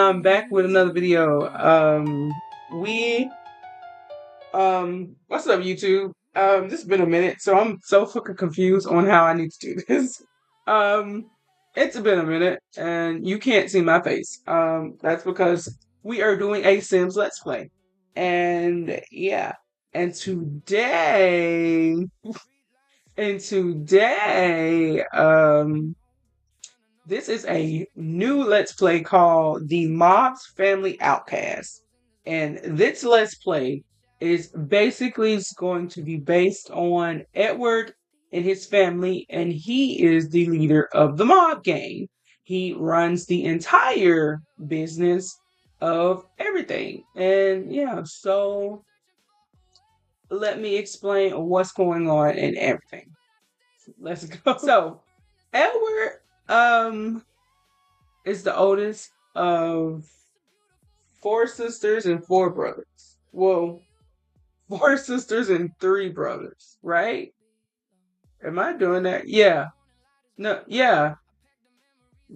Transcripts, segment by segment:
I'm back with another video. We what's up, YouTube? This has been a minute, so I'm so fucking confused on how I need to do this. Um, it's been a minute, and you can't see my face. That's because we are doing a Sims Let's Play, and yeah, and today, and today, this is a new Let's Play called The Mob's Family Outcast. And this Let's Play is basically going to be based on Edward and his family, and he is the leader of the mob gang. He runs the entire business of everything. And yeah, so let me explain what's going on and everything. Let's go. So, Edward is the oldest of four sisters and four brothers. Well, four sisters and three brothers, right? Am I doing that? Yeah. No, yeah.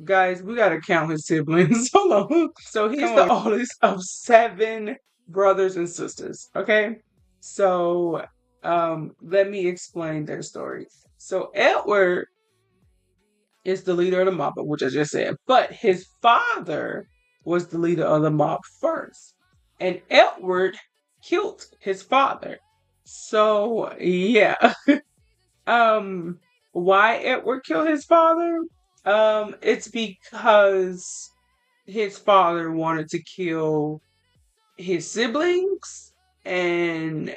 Guys, we gotta count his siblings. Hold on. So he's the oldest of seven brothers and sisters. Okay? So let me explain their story. So Edward is the leader of the mob, which I just said. But his father was the leader of the mob first. And Edward killed his father. So yeah. Why Edward killed his father? It's because his father wanted to kill his siblings, and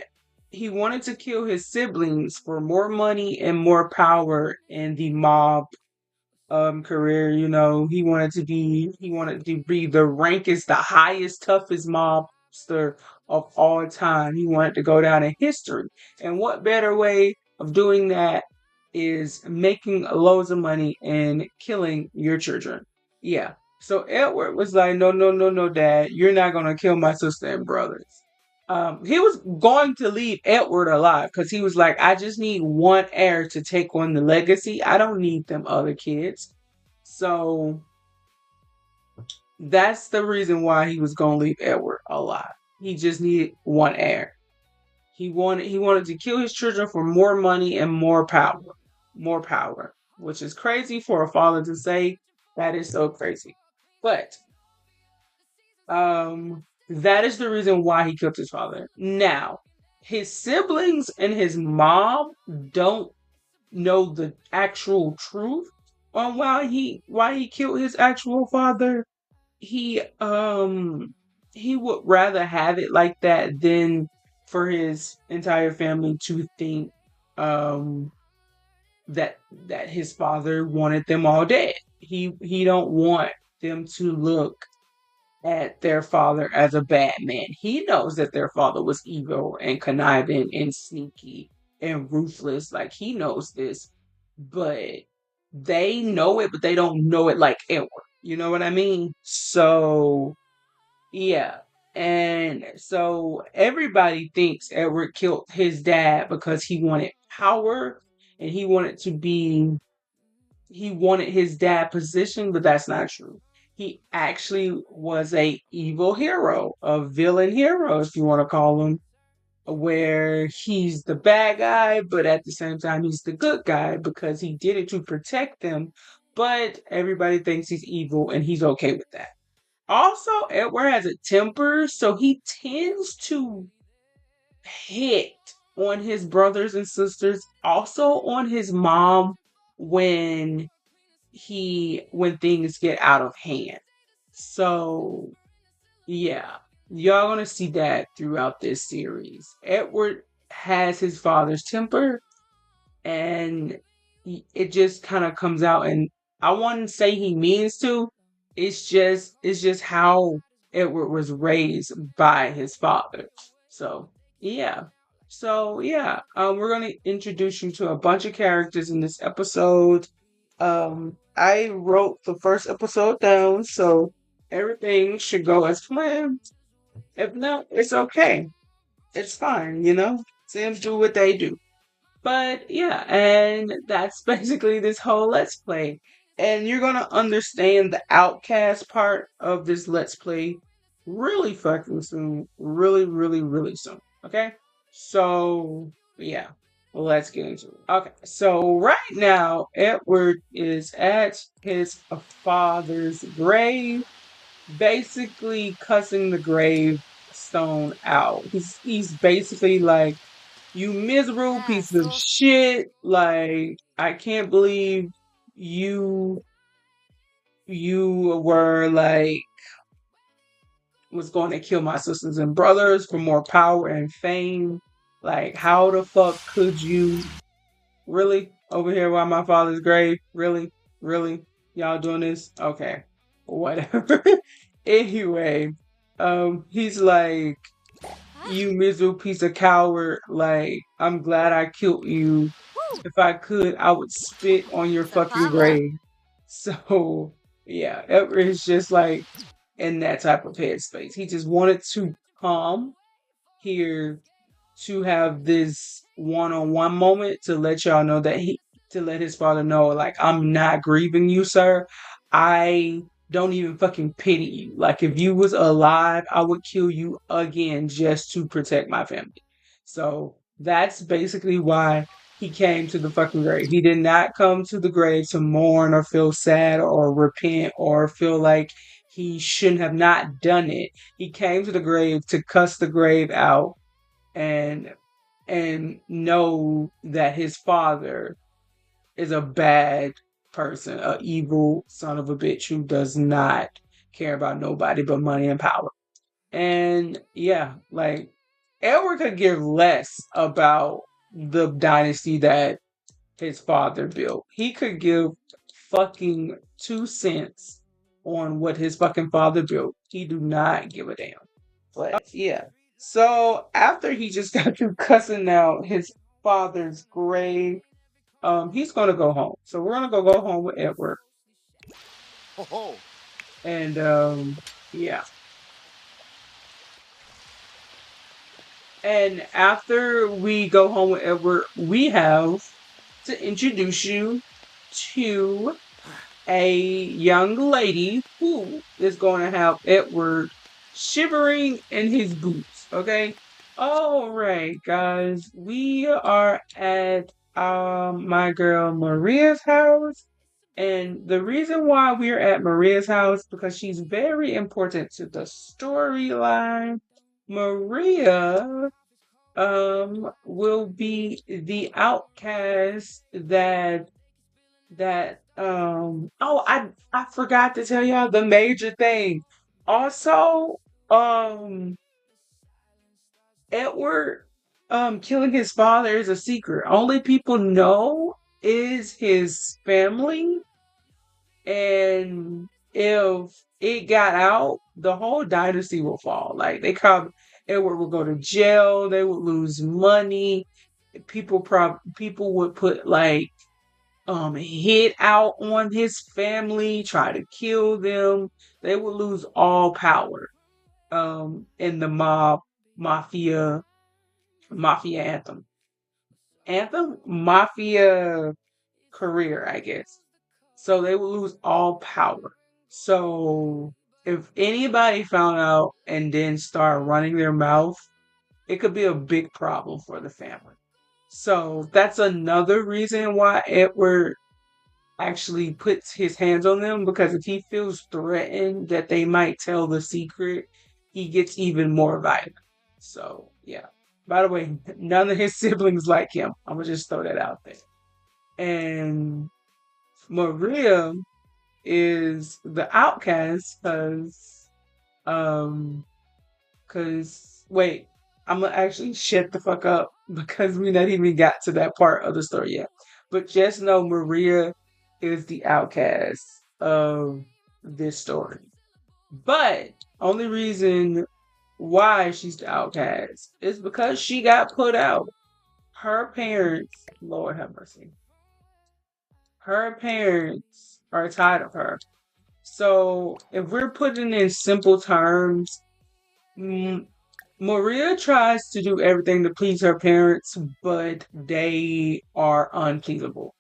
he wanted to kill his siblings for more money and more power in the mob career. He wanted to be the rankest, the highest, toughest mobster of all time. He wanted to go down in history. And what better way of doing that is making loads of money and killing your children. Yeah. So Edward was like, no, no, no, no, Dad, you're not gonna kill my sister and brothers. He was going to leave Edward alive because he was like, I just need one heir to take on the legacy. I don't need them other kids. So that's the reason why he was going to leave Edward alive. He just needed one heir. He wanted to kill his children for more money and more power. More power, which is crazy for a father to say. That is so crazy. But that is the reason why he killed his father. Now, his siblings and his mom don't know the actual truth on why he killed his actual father. He would rather have it like that than for his entire family to think that his father wanted them all dead. He don't want them to look at their father as a bad man. He knows that their father was evil and conniving and sneaky and ruthless. Like, he knows this, but they know it, but they don't know it like Edward. You know what I mean? So, yeah. And so everybody thinks Edward killed his dad because he wanted power and he wanted his dad position, but that's not true. He actually was a evil hero, a villain hero, if you want to call him, where he's the bad guy, but at the same time, he's the good guy because he did it to protect them. But everybody thinks he's evil, and he's okay with that. Also, Edward has a temper, so he tends to hit on his brothers and sisters, also on his mom when things get out of hand. So yeah, y'all gonna see that throughout this series. Edward has his father's temper, and it just kind of comes out, and I wouldn't say he means to. It's just how Edward was raised by his father. So yeah. We're gonna introduce you to a bunch of characters in this episode. I wrote the first episode down, so everything should go as planned. If not, it's okay. It's fine, Sims do what they do. But yeah, and that's basically this whole Let's Play. And you're gonna understand the outcast part of this Let's Play really fucking soon. Really, really, really soon. Okay? So, yeah. Let's get into it. Okay, so right now, Edward is at his father's grave, basically cussing the gravestone out. He's basically like, you miserable piece of shit. Like, I can't believe you you were like was going to kill my sisters and brothers for more power and fame. Like, how the fuck could you really over here by my father's grave? Really? Really? Y'all doing this? Okay. Whatever. Anyway, he's like, you miserable piece of coward. Like, I'm glad I killed you. If I could, I would spit on your fucking grave. So, yeah, Edward is just like in that type of headspace. He just wanted to come here to have this one-on-one moment to let y'all know that to let his father know, like, I'm not grieving you, sir. I don't even fucking pity you. Like, if you was alive, I would kill you again just to protect my family. So that's basically why he came to the fucking grave. He did not come to the grave to mourn or feel sad or repent or feel like he shouldn't have not done it. He came to the grave to cuss the grave out and know that his father is a bad person, a evil son of a bitch who does not care about nobody but money and power. And yeah, like Edward could give less about the dynasty that his father built. He could give fucking 2 cents on what his fucking father built. He do not give a damn. But yeah. So after he just got through cussing out his father's grave, he's gonna go home. So we're gonna go home with Edward. And yeah. And after we go home with Edward, we have to introduce you to a young lady who is going to have Edward shivering in his boots. Okay. All right, guys. We are at my girl Maria's house. And the reason why we're at Maria's house because she's very important to the storyline. Maria will be the outcast that oh I forgot to tell y'all the major thing. Also, um Edward killing his father is a secret. Only people know is his family, and if it got out, the whole dynasty will fall. Like Edward will go to jail, they would lose money, people would put like hit out on his family, try to kill them. They would lose all power in the mafia anthem mafia career, I guess. So they would lose all power. So if anybody found out and then start running their mouth, it could be a big problem for the family. So that's another reason why Edward actually puts his hands on them, because if he feels threatened that they might tell the secret, he gets even more violent. So, yeah. By the way, none of his siblings like him. I'm going to just throw that out there. And Maria is the outcast because wait, I'm gonna actually shut the fuck up because we not even got to that part of the story yet. But just know Maria is the outcast of this story. But only reason why she's the outcast is because she got put out. Her parents, Lord have mercy, her parents are tired of her. So if we're putting in simple terms, Maria tries to do everything to please her parents, but they are unpleasable.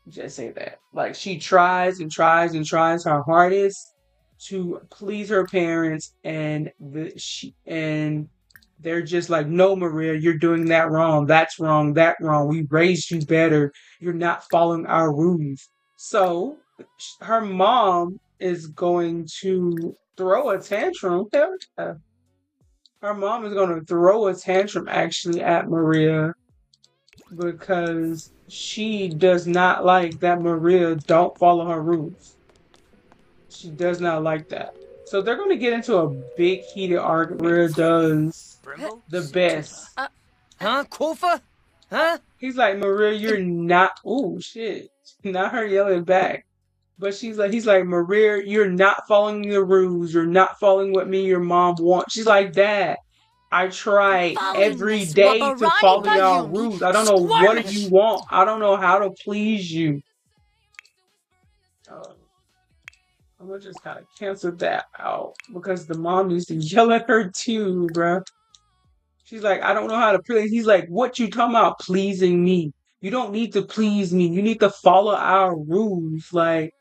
Just say that. Like she tries and tries and tries her hardest to please her parents, and they're just like, no, Maria, you're doing that wrong. That's wrong. That wrong. We raised you better. You're not following our rules. So her mom is going to throw a tantrum. Hell yeah. Her mom is going to throw a tantrum actually at Maria because she does not like that Maria don't follow her rules. She does not like that. So they're going to get into a big heated argument. Maria does the best. Huh? Kofa? Huh? He's like, Maria, you're not. Oh shit! Not her yelling back, but he's like, Maria, you're not following the rules. You're not following what me and your mom want. She's like, Dad, I try every day to follow y'all rules. I don't know what you want. I don't know how to please you. I'm gonna just kind of cancel that out because the mom needs to yell at her too, bruh. She's like, I don't know how to please. He's like, what you talking about pleasing me? You don't need to please me. You need to follow our rules. Like,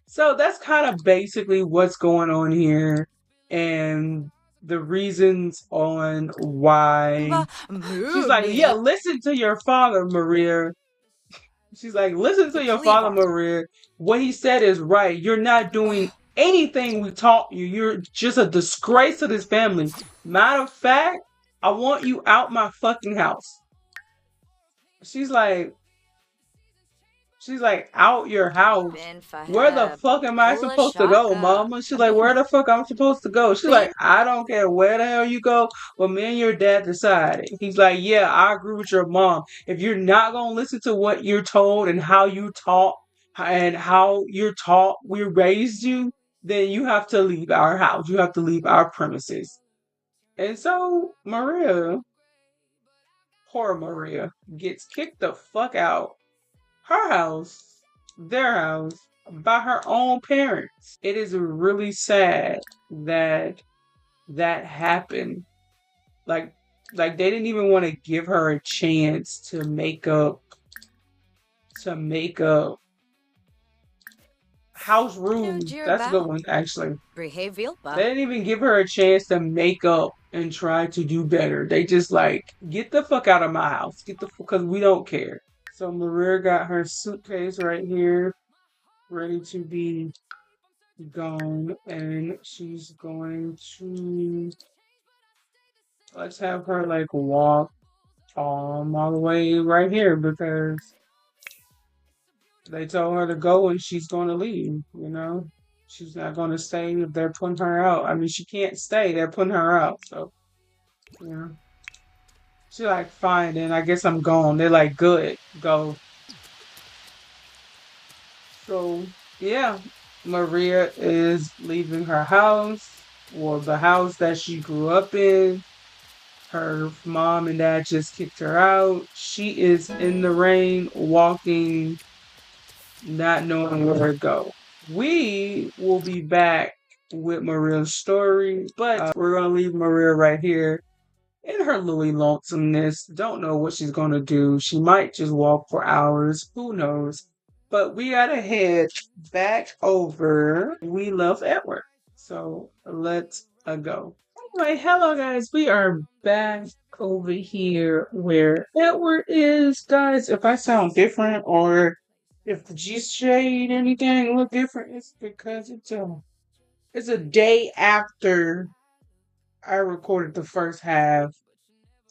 so that's kind of basically what's going on here. And the reasons on why she's like, yeah, listen to your father, Maria. She's like, listen to your father, Maria. What he said is right. You're not doing anything we taught you. You're just a disgrace to this family. Matter of fact, I want you out my fucking house. She's like, out your house. Where the fuck am I supposed to go, mama? She's like, where the fuck I'm supposed to go? She's like, I don't care where the hell you go, but me and your dad decided. He's like, yeah, I agree with your mom. If you're not gonna listen to what you're told and how you taught and how you're taught, we raised you, then you have to leave our house. You have to leave our premises. And so Maria, poor Maria, gets kicked the fuck out her house, their house, by her own parents. It is really sad that that happened. Like, they didn't even want to give her a chance to make up house rules. That's a good one, actually. They didn't even give her a chance to make up and try to do better. They just like, get the fuck out of my house. Get the fuck, because we don't care. So Maria got her suitcase right here, ready to be gone, and she's going to, let's have her like walk all the way right here because they told her to go and she's going to leave, you know? She's not going to stay if they're putting her out. I mean, she can't stay. They're putting her out, so, you know. She's like, fine, then I guess I'm gone. They're like, good, go. So, yeah, Maria is leaving her house, or the house that she grew up in. Her mom and dad just kicked her out. She is in the rain, walking, not knowing where to go. We will be back with Maria's story, but we're going to leave Maria right here in her Louis lonesomeness. Don't know what she's going to do. She might just walk for hours. Who knows? But we gotta head back over We Love Edward. So let's go. Anyway, hello guys. We are back over here where Edward is. Guys, if I sound different or if the G shade anything look different, it's because it's a day after I recorded the first half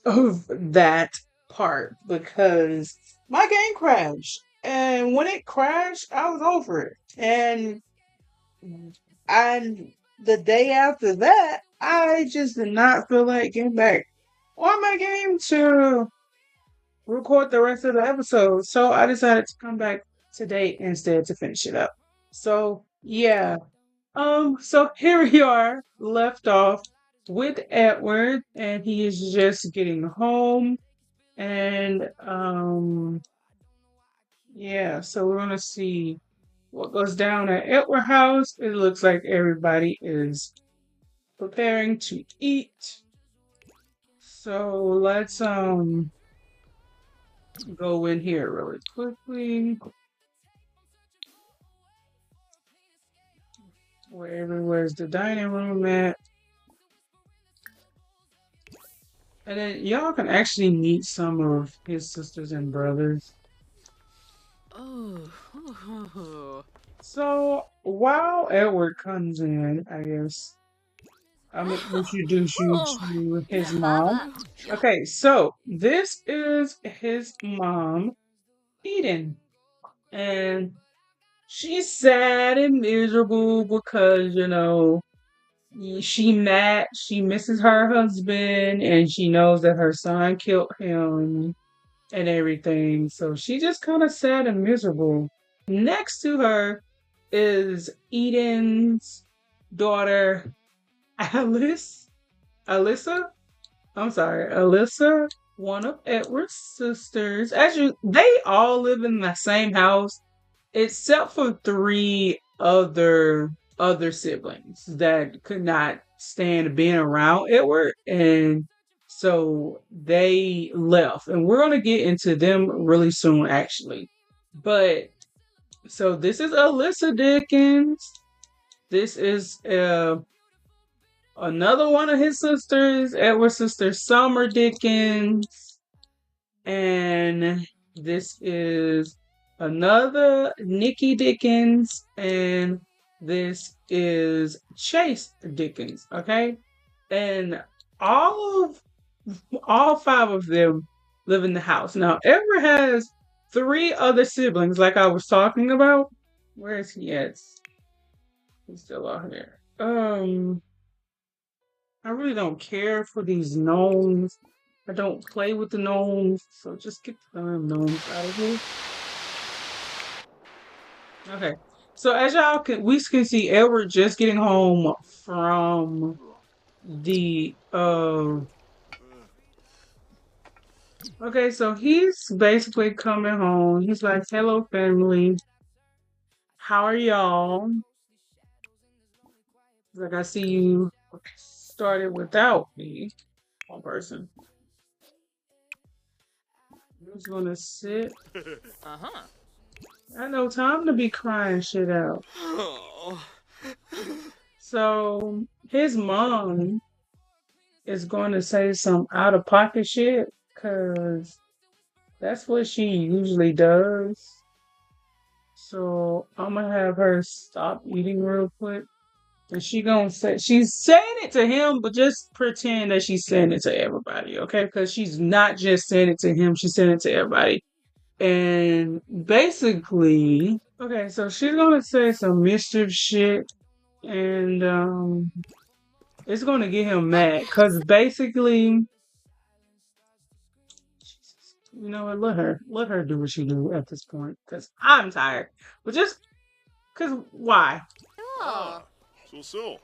of that part because my game crashed. And when it crashed, I was over it. And the day after that, I just did not feel like getting back on my game to record the rest of the episode. So I decided to come back today instead to finish it up. So yeah. So here we are, left off with Edward, and he is just getting home. And yeah, so we're gonna see what goes down at Edward House. It looks like everybody is preparing to eat. So let's go in here really quickly. Where's the dining room at? And then y'all can actually meet some of his sisters and brothers. Oh. So while Edward comes in, I guess I'm gonna introduce you to his mom. Okay, so this is his mom, Eden, and she's sad and miserable because she misses her husband and she knows that her son killed him and everything. So she just kind of sad and miserable. Next to her is Eden's daughter, Alice. Alyssa? I'm sorry, Alyssa, one of Edward's sisters. They all live in the same house, except for three other siblings that could not stand being around Edward, and so they left. And we're gonna get into them really soon, actually. But so this is Alyssa Dickens. This is another one of his sisters, Edward's sister Summer Dickens, and this is another Nikki Dickens, and this is Chase Dickens. Okay, and all five of them live in the house. Now, Edward has three other siblings, like I was talking about. Where is he at? He's still out here. I really don't care for these gnomes. I don't play with the gnomes, so just get the gnomes out of here. Okay. So as we can see, Edward just getting home from the Okay, so he's basically coming home. He's like, "Hello, family. How are y'all?" He's like, "I see you started without me, one person." Who's gonna sit? Uh-huh. I know time to be crying shit out. Oh. So his mom is going to say some out of pocket shit because that's what she usually does. So I'm gonna have her stop eating real quick. And she's saying it to him, but just pretend that she's saying it to everybody, okay? Because she's not just saying it to him, she's saying it to everybody. And basically, okay, so she's gonna say some mischief shit, and it's gonna get him mad. Cause basically, you know what, let her do what she do at this point. Cause I'm tired. But just cause why? Oh. So.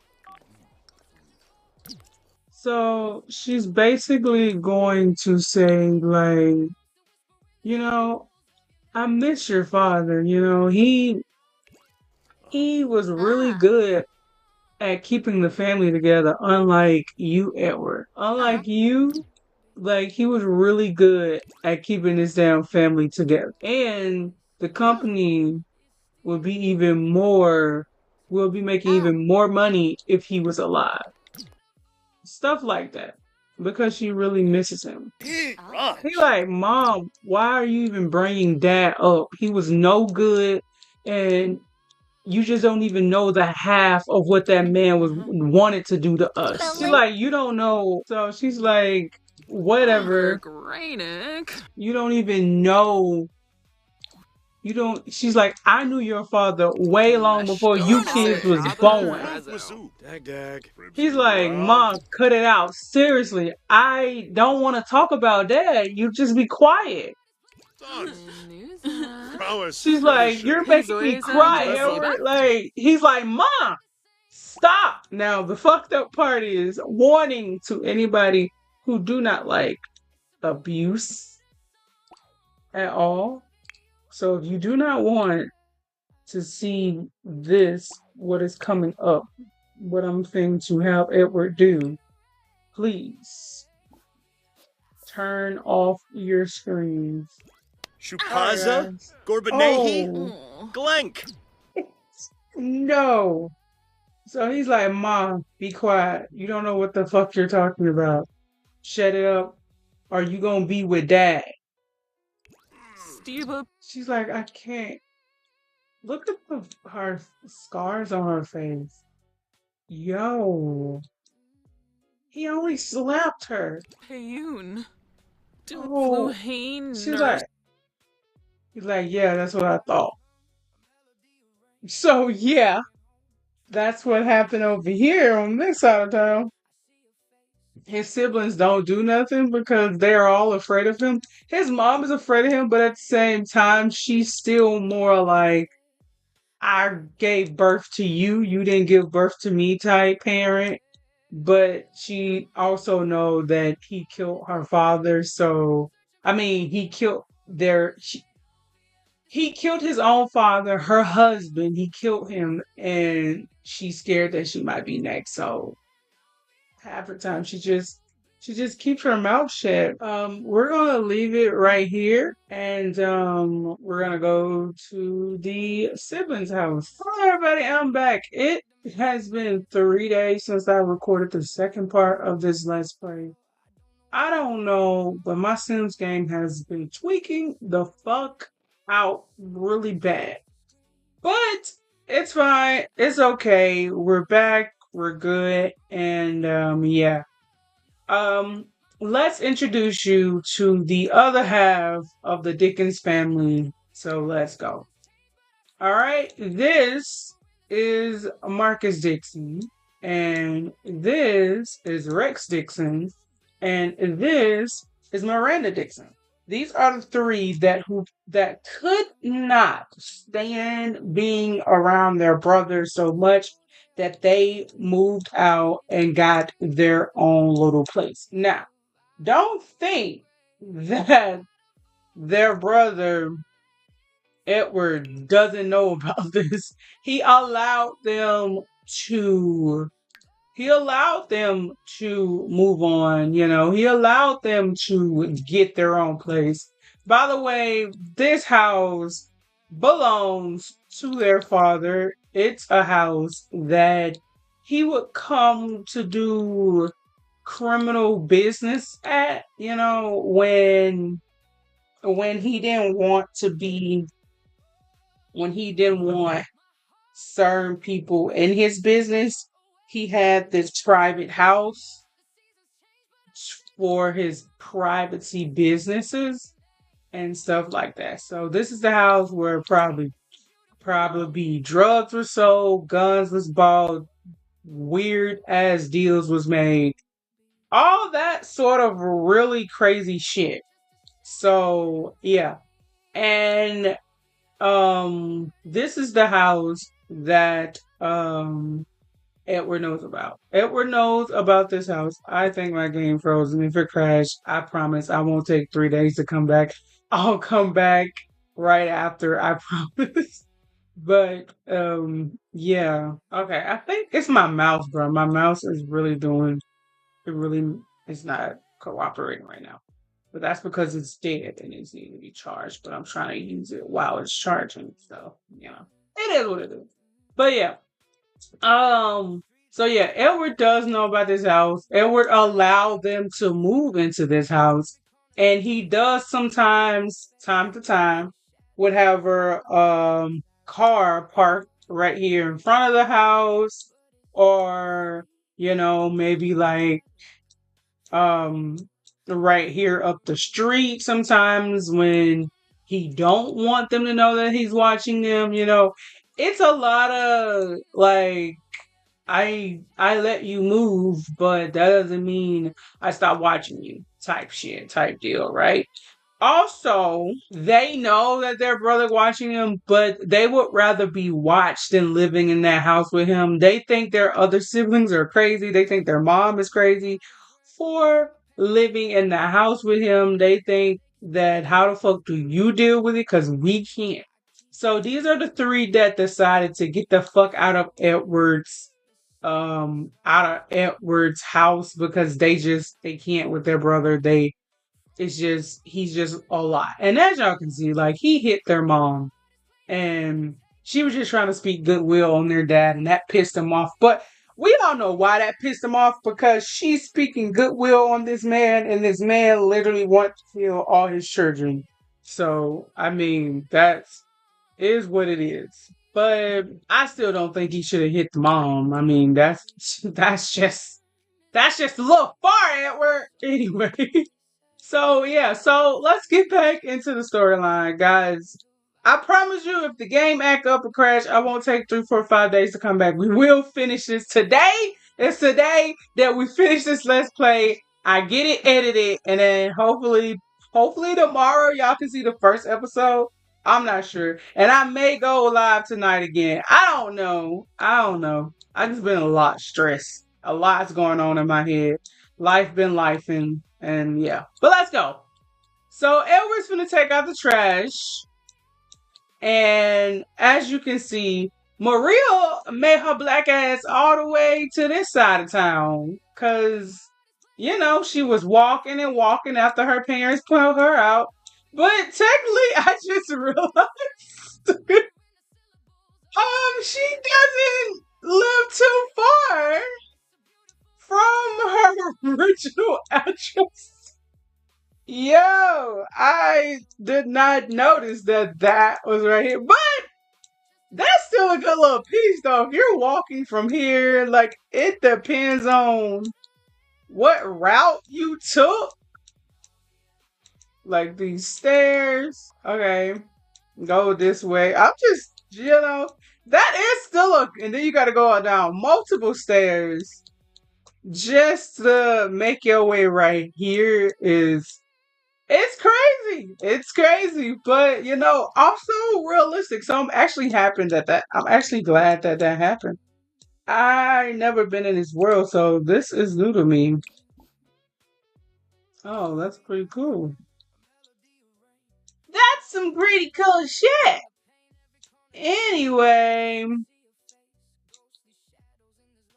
So she's basically going to say, like, you know, I miss your father. He was really good at keeping the family together, unlike you, Edward. Unlike you, like, he was really good at keeping this damn family together. And the company will will be making even more money if he was alive. Stuff like that. Because she really misses him. Raj. He like, "Mom, why are you even bringing Dad up? He was no good, and you just don't even know the half of what that man was wanted to do to us." She's like, "You don't know." So she's like, "Whatever. You don't even know." She's like, "I knew your father way long before you kids was born." Dag. He's like, "Mom, cut it out. Seriously, I don't want to talk about Dad. You just be quiet." She's like, "You're making me cry, Edward." Like, he's like, "Mom, stop." Now, the fucked up part is warning to anybody who do not like abuse at all. So if you do not want to see what is coming up, what I'm going to have Edward do, please turn off your screens. Shupaza? Alright, Gorbanehi? oh, Glenk. no. So he's like, Mom, be quiet. You don't know what the fuck you're talking about. Shut it up. Or you gonna be with Dad. Steve. She's like, I can't. Look at her scars on her face. Yo, he only slapped her. Payun. Oh, Fluhane she's nurse. like, he's like, yeah, that's what I thought. So yeah, that's what happened over here on this side of town. His siblings don't do nothing because they're all afraid of him. His mom is afraid of him, but at the same time, she's still more like, I gave birth to you, you didn't give birth to me type parent. But she also know that he killed her father. So I mean, he killed his own father, her husband. He killed him, and she's scared that she might be next. So half the time she just keeps her mouth shut. We're gonna leave it right here, and we're gonna go to the siblings' house. Hello, everybody. I'm back. It has been 3 days since I recorded the second part of this Let's Play. I don't know, but my Sims game has been tweaking the fuck out really bad. But it's fine. It's okay. We're back. We're good. And yeah. Um let's introduce you to the other half of the Dickens family. So let's go. All right. This is Marcus Dixon, and this is Rex Dixon, and this is Miranda Dixon. These are the three that could not stand being around their brother so much that they moved out and got their own little place. Now, don't think that their brother Edward doesn't know about this. He allowed them to he allowed them to move on, he allowed them to get their own place. By the way, this house belongs to their father. It's a house that he would come to do criminal business at, when he didn't want to be when he didn't want certain people in his business. He had this private house for his privacy businesses and stuff like that. So this is the house where probably be drugs were sold, guns was bought, weird ass deals was made, all that sort of really crazy shit. So yeah, and this is the house that Edward knows about. Edward knows about this house. I think my game froze, and if it crashed, I promise I won't take 3 days to come back. I'll come back right after, I promise. But yeah. Okay, I think it's my mouse, bro. My mouse is really doing it really is not cooperating right now. But that's because it's dead and it's needing to be charged. But I'm trying to use it while it's charging. So, it is what it is. But yeah. So yeah, Edward does know about this house. Edward allowed them to move into this house. And he does sometimes, time to time, would have her car parked right here in front of the house. Or, maybe like um right here up the street sometimes when he don't want them to know that he's watching them. It's a lot of like, I let you move, but that doesn't mean I stop watching you type shit, type deal, right? Also, they know that their brother watching him, but they would rather be watched than living in that house with him. They think their other siblings are crazy. They think their mom is crazy for living in the house with him. They think that how the fuck do you deal with it? Because we can't. So these are the three that decided to get the fuck out of Edward's house because they can't with their brother. He's just a lot. And as y'all can see, like he hit their mom and She was just trying to speak goodwill on their dad, and that pissed him off. But we all know why that pissed him off, because she's speaking goodwill on this man, and this man literally wants to kill all his children. So, I mean, that's is what it is. But I still don't think he should have hit the mom. I mean, that's just a little far, Edward. Anyway. So yeah, so let's get back into the storyline, guys. I promise you, if the game act up or crash, I won't take 3, 4, 5 days to come back. We will finish this today. It's today that we finish this Let's Play. I get it edited, and then hopefully tomorrow y'all can see the first episode. I'm not sure, and I may go live tonight again. I don't know. I just been a lot stressed. A lot's going on in my head. Life been lifing, and yeah. But let's go. So Edward's gonna take out the trash, and as you can see, Maria made her black ass all the way to this side of town, cause she was walking and walking after her parents put her out. But technically, I just realized, she doesn't live too far from her original address. Yo, I did not notice that was right here. But that's still a good little piece, though. If you're walking from here, like, it depends on what route you took. Like, these stairs. Okay, go this way. I'm just, that is still and then you gotta go down multiple stairs just to make your way right here. It's crazy. It's crazy, but also realistic. Something actually happened I'm actually glad that happened. I never been in this world, so this is new to me. Oh, that's pretty cool. That's some pretty cool shit. Anyway,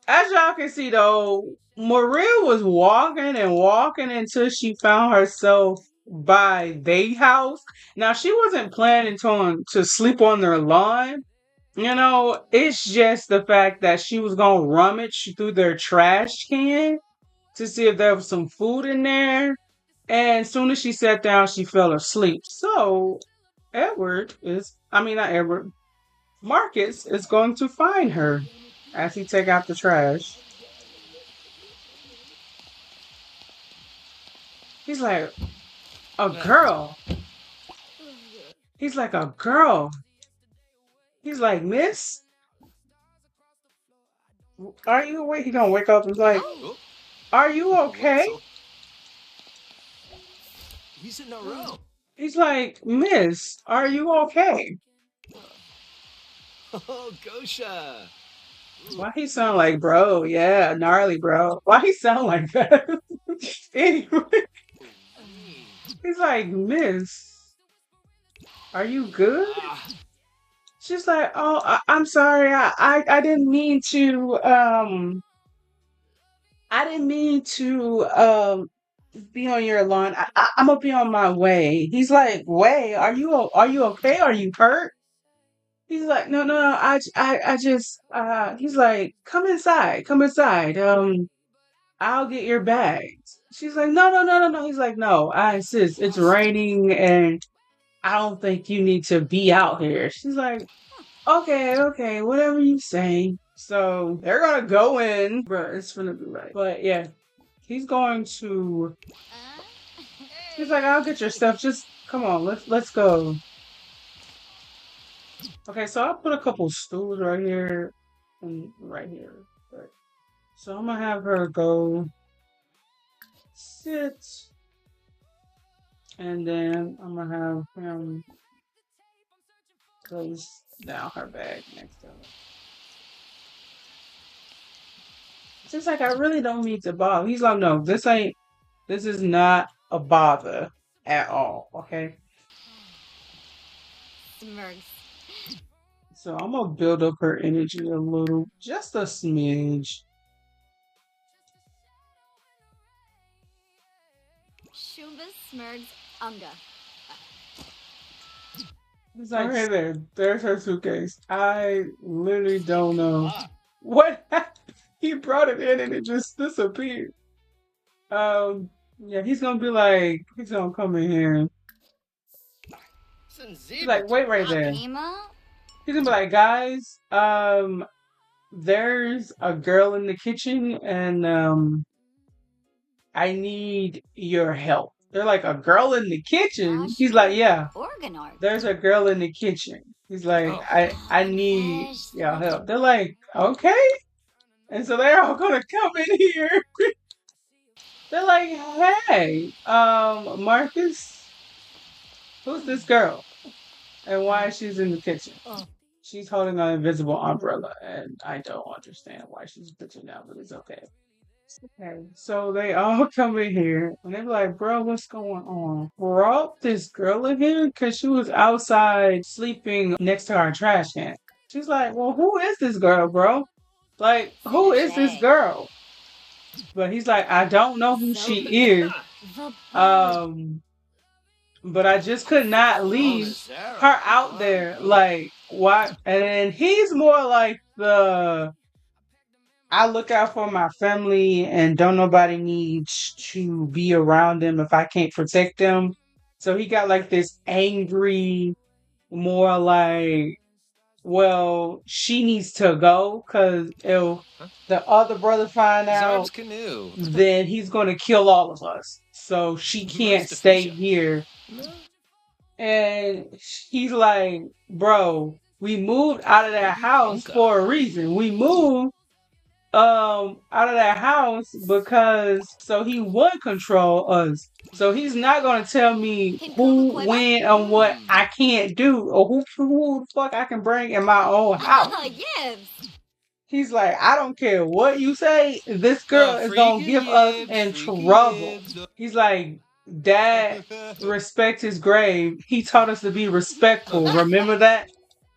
as y'all can see though, Maria was walking and walking until she found herself by their house. Now, she wasn't planning to sleep on their lawn. It's just the fact that she was going to rummage through their trash can to see if there was some food in there. And as soon as she sat down, she fell asleep. So, Marcus is going to find her as he take out the trash. He's like, a girl. He's like, a girl. He's like, miss, are you awake? He gonna wake up and be like, are you okay? He's in a row. He's like, miss, are you okay? Oh, Gosha. Why he sound like bro? Yeah, gnarly bro. Why he sound like that? Anyway, he's like, miss, are you good? She's like, oh, I'm sorry. I didn't mean to, be on your lawn. I'm gonna be on my way. He's like, way? Are you okay? Are you hurt? He's like, no, I just, he's like, come inside, come inside. I'll get your bags. She's like, no. He's like, no, I insist. It's raining and I don't think you need to be out here. She's like, okay, whatever you say. So they're gonna go in, bro. It's gonna be right. But yeah, he's going to. He's like, I'll get your stuff. Just come on, let's go. Okay, so I'll put a couple stools right here and right here. Right. So I'm gonna have her go sit, and then I'm gonna have him place down her bag next to her. She's like, I really don't need to bother. He's like, no, this is not a bother at all, okay? Smirks. So I'm gonna build up her energy a little, just a smidge. Shumba Smirgs Unga. It's like, hey there, there's her suitcase. I literally don't know what happened. He brought it in and it just disappeared. Yeah, he's gonna be like, he's gonna come in here. He's like, wait right there. He's gonna be like, guys, there's a girl in the kitchen and I need your help. They're like, a girl in the kitchen? He's like, yeah, there's a girl in the kitchen. He's like, I need your help. They're like, okay. And so they're all gonna come in here. They're like, hey, Marcus, who's this girl? And why she's in the kitchen? She's holding an invisible umbrella, and I don't understand why she's bitching now, but it's okay. Okay, so they all come in here, and they're like, bro, what's going on? Brought this girl in here because she was outside sleeping next to our trash can. She's like, well, who is this girl, bro? Like, who is this girl? But he's like, I don't know who she is. But I just could not leave her out there. Like, why? And then he's more like I look out for my family and don't nobody needs to be around them if I can't protect them. So he got like this angry, more like, well, she needs to go because if the other brother find out, then he's going to kill all of us. So she can't stay here. And he's like, bro, we moved out of that house for a reason. We moved out of that house because so he would control us. So he's not gonna tell me who, when, and what I can't do or who the fuck I can bring in my own house. He's like, I don't care what you say, this girl is gonna give us in trouble. He's like, Dad, respect his grave. He taught us to be respectful. Remember that?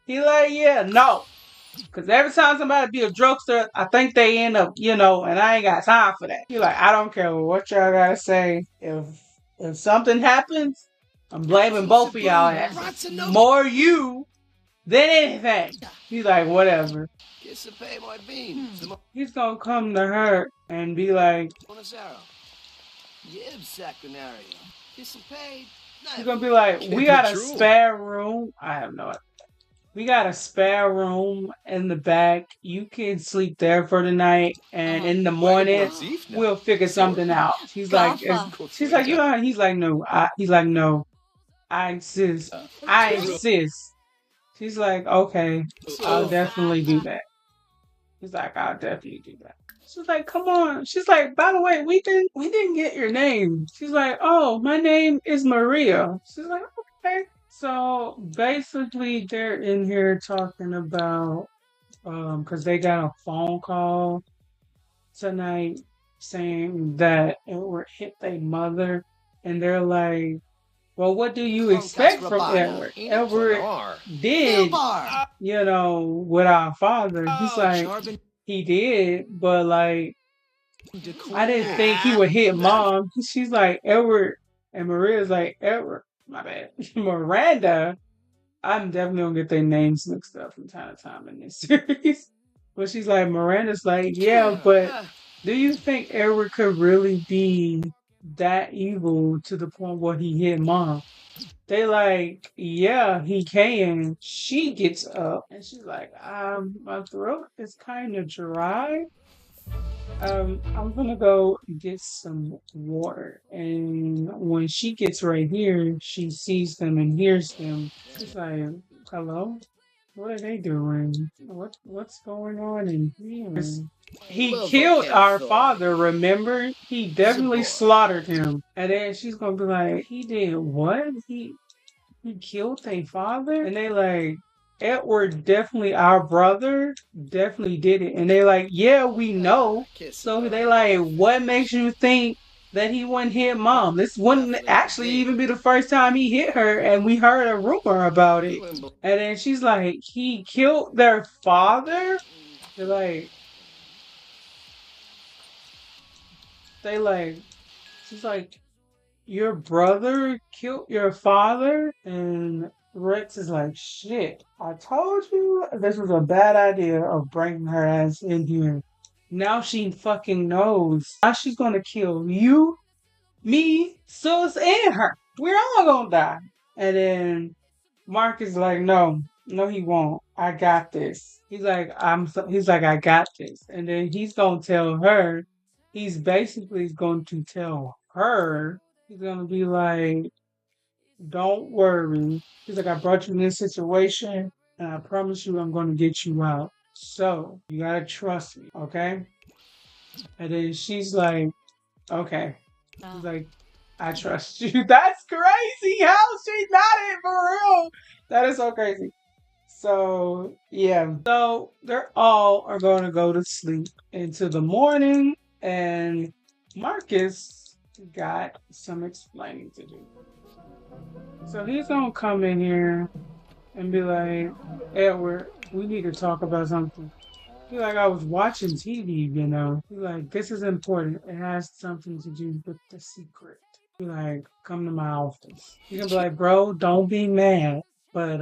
He like, yeah, no. Because every time somebody be a drugstore, I think they end up, and I ain't got time for that. He like, I don't care what y'all gotta say. If something happens, I'm blaming both of y'all asses. More you than anything. He's like, whatever. He's gonna come to her and be like, he's gonna be like, we got a spare room. I have no idea. We got a spare room in the back. You can sleep there for the night, and in the morning we'll figure something out. She's like, she's like, he's like, no. He's like, no. I insist. I insist. She's like, okay, I'll definitely do that. He's like, I'll definitely do that. She's like, come on. She's like, by the way, we didn't get your name. She's like, oh, my name is Maria. She's like, okay. So basically they're in here talking about because they got a phone call tonight saying that Edward hit their mother, and they're like, well, what do you expect from Edward? Edward did, with our father. He's like, he did, but like, I didn't think he would hit mom. She's like, Edward, and Maria's like, Edward, my bad. Miranda, I'm definitely gonna get their names mixed up from time to time in this series. But she's like, Miranda's like, yeah, but do you think Edward could really be that evil to the point where he hit mom? They like, yeah, he can. She gets up and she's like, my throat is kind of dry. I'm gonna go get some water. And when she gets right here, she sees them and hears them. She's like, hello? What are they doing? What's going on in here? He killed our father, remember? He definitely slaughtered him. And then she's gonna be like, he did what? He killed their father? And they like, Edward, definitely our brother, definitely did it. And they like, yeah, we know. So they like, what makes you think that he wouldn't hit mom? This wouldn't actually even be the first time he hit her, and we heard a rumor about it. And then she's like, he killed their father? She's like, your brother killed your father? And Rex is like, shit, I told you this was a bad idea of bringing her ass in here. Now she fucking knows. Now she's gonna kill you, me, Sus, and her. We're all gonna die. And then Mark is like, no, no, he won't. I got this. He's like, I got this. And then he's gonna tell her, he's basically going to tell her, he's gonna be like, don't worry. He's like, I brought you in this situation, and I promise you I'm gonna get you out. So you gotta trust me, okay? And then she's like, okay. He's like, I trust you. That's crazy. How she not it for real? That is so crazy. So yeah. So they're all are going to go to sleep into the morning, and Marcus got some explaining to do. So he's gonna come in here and be like, Edward, we need to talk about something. He's like, I was watching TV, you know. He's like, this is important. It has something to do with the secret. He's like, come to my office. He's gonna be like, bro, don't be mad. But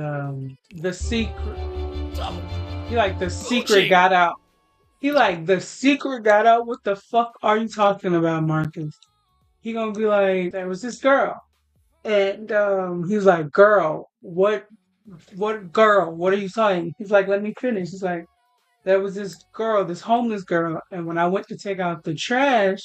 the secret he like the secret got out. He like the secret got out. What the fuck are you talking about, Marcus? He gonna be like, there was this girl. And he was like, girl, what girl? What are you saying? He's like, let me finish. He's like, there was this girl, this homeless girl, and when I went to take out the trash,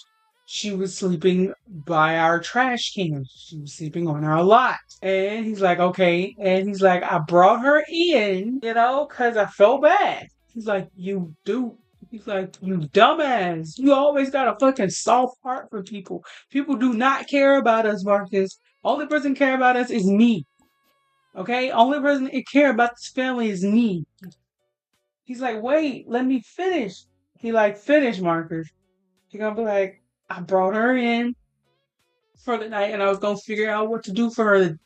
she was sleeping by our trash can. She was sleeping on our lot. And he's like, okay. And he's like, I brought her in, you know, because I felt bad. He's like, you do. He's like, you dumbass. You always got a fucking soft heart for people. People do not care about us, Marcus. Only person care about us is me. Okay? Only person that care about this family is me. He's like, wait, let me finish. He like, finish, Marcus. He gonna be like, I brought her in for the night and I was gonna figure out what to do for her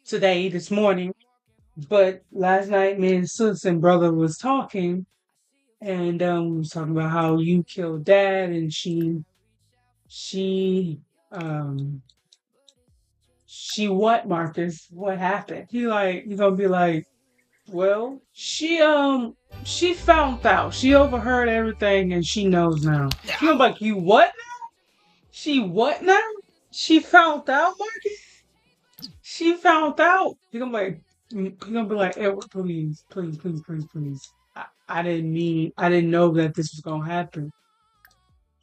today, this morning. But last night, me and sis and brother was talking and we was talking about how you killed dad and um, she what, Marcus? What happened? He gonna be like, well, she found out. She overheard everything and she knows now. She gonna be like, you what now? She what now? She found out, Marcus? She found out. He gonna be like, Edward, please, please, please, please, please. I didn't know that this was gonna happen.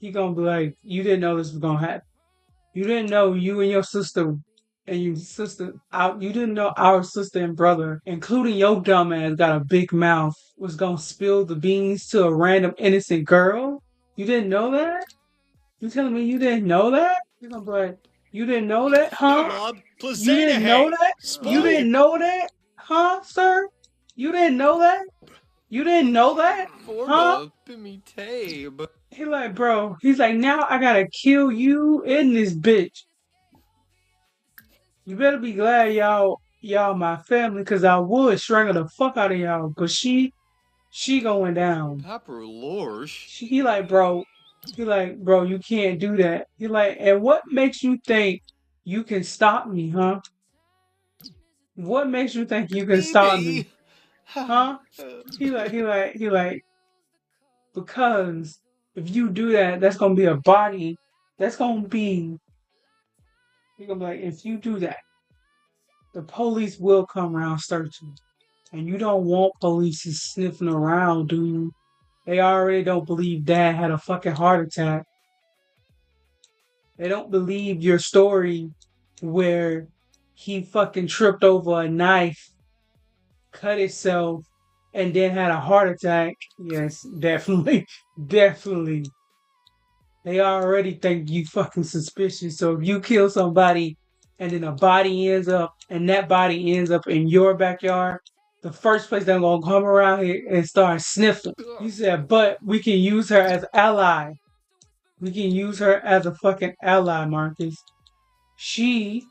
He gonna be like, you didn't know this was gonna happen. You didn't know you and your sister and your sister out. You didn't know our sister and brother, including your dumb ass, got a big mouth, was gonna spill the beans to a random innocent girl. You didn't know that? You telling me you didn't know that? You're gonna be like, you didn't know that, huh? You didn't know that? You didn't know that, huh, sir? You didn't know that? You didn't know that, huh? He like, bro. He's like, now I gotta kill you in this bitch. You better be glad y'all my family, cause I would strangle the fuck out of y'all. But she going down. He like, bro. He like, bro, you can't do that. He like, and what makes you think you can stop me, huh? What makes you think you can stop me? Huh? He like, because if you do that, that's gonna be a body. That's gonna be, you're gonna be like, if you do that, the police will come around search you. And you don't want police sniffing around, do you? They already don't believe dad had a fucking heart attack. They don't believe your story where he fucking tripped over a knife, cut himself, and then had a heart attack. Yes, definitely. Definitely. They already think you fucking suspicious. So if you kill somebody and then a body ends up, and that body ends up in your backyard, the first place they're gonna come around here and start sniffing. He said, but we can use her as ally. We can use her as a fucking ally, Marcus. She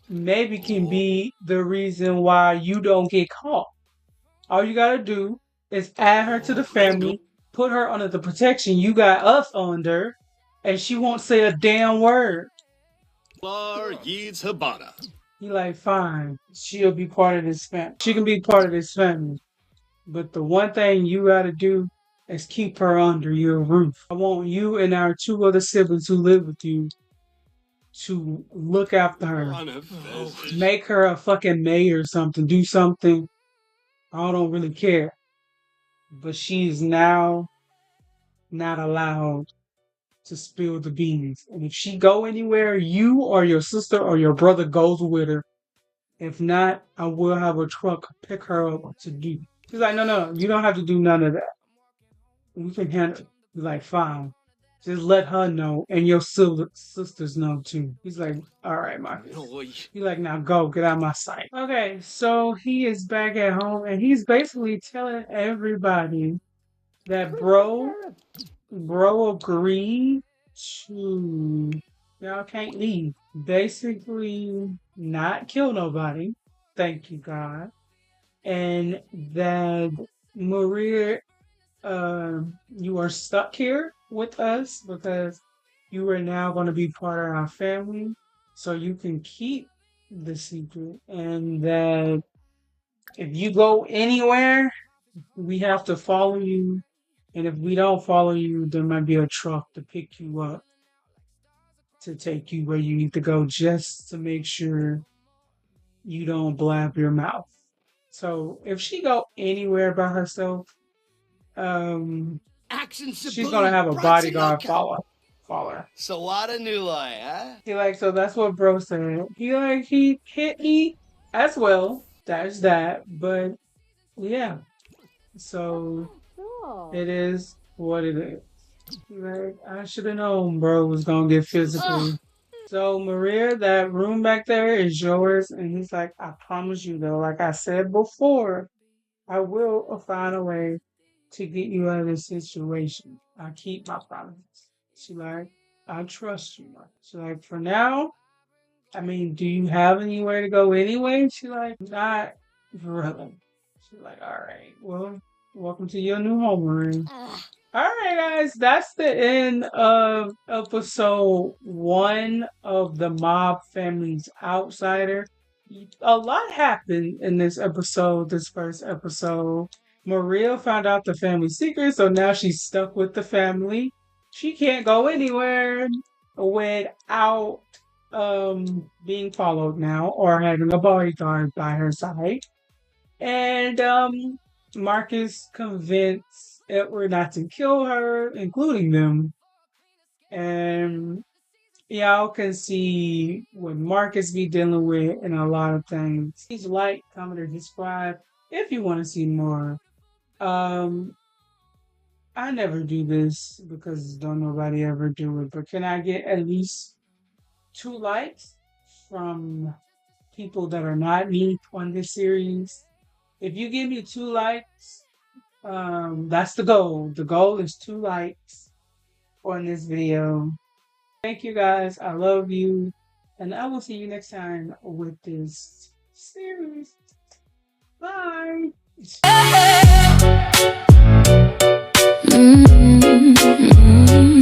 maybe can be the reason why you don't get caught. All you gotta do is add her to the family, put her under the protection you got us under, and she won't say a damn word. Lar Yeeds Habana. He like, fine, she'll be part of this family. She can be part of this family. But the one thing you gotta do is keep her under your roof. I want you and our two other siblings who live with you to look after her. Make her a fucking maid or something. Do something. I don't really care. But she's now not allowed to spill the beans. And if she go anywhere, you or your sister or your brother goes with her. If not, I will have a truck pick her up to do. She's like, no, you don't have to do none of that. We can handle it. He's like, fine. Just let her know and your sisters know too. He's like, all right, Marcus. He's like, now go, get out of my sight. Okay, so he is back at home and he's basically telling everybody that bro agreed to, y'all can't leave. Basically, not kill nobody. Thank you, God. And that Maria, you are stuck here with us because you are now going to be part of our family, so you can keep the secret. And that if you go anywhere, we have to follow you. And if we don't follow you, there might be a truck to pick you up to take you where you need to go, just to make sure you don't blab your mouth. So if she go anywhere by herself, she's gonna have a bodyguard follow her. So what a new lie, huh? He like, so that's what bro said. He hit me as well. That's that. But yeah. So it is what it is. Like, I should have known bro was gonna get physical. So Maria, that room back there is yours. And he's like, I promise you though, like I said before, I will find a way to get you out of this situation. I keep my promises. She like, I trust you. She like, for now, I mean, do you have anywhere to go anyway? She like, not really. She like, all right, well, welcome to your new home, Marie. All right, guys, that's the end of episode 1 of the Mob Family's Outsider. A lot happened in this first episode. Maria found out the family secret, so now she's stuck with the family. She can't go anywhere without being followed now or having a bodyguard by her side. And Marcus convinced Edward not to kill her, including them. And y'all can see what Marcus be dealing with in a lot of things. Please like, comment, or subscribe if you want to see more. I never do this because don't nobody ever do it, but can I get at least 2 likes from people that are not me on this series? If you give me 2 likes, that's the goal. The goal is 2 likes on this video. Thank you guys. I love you. And I will see you next time with this series. Bye. Mm-hmm.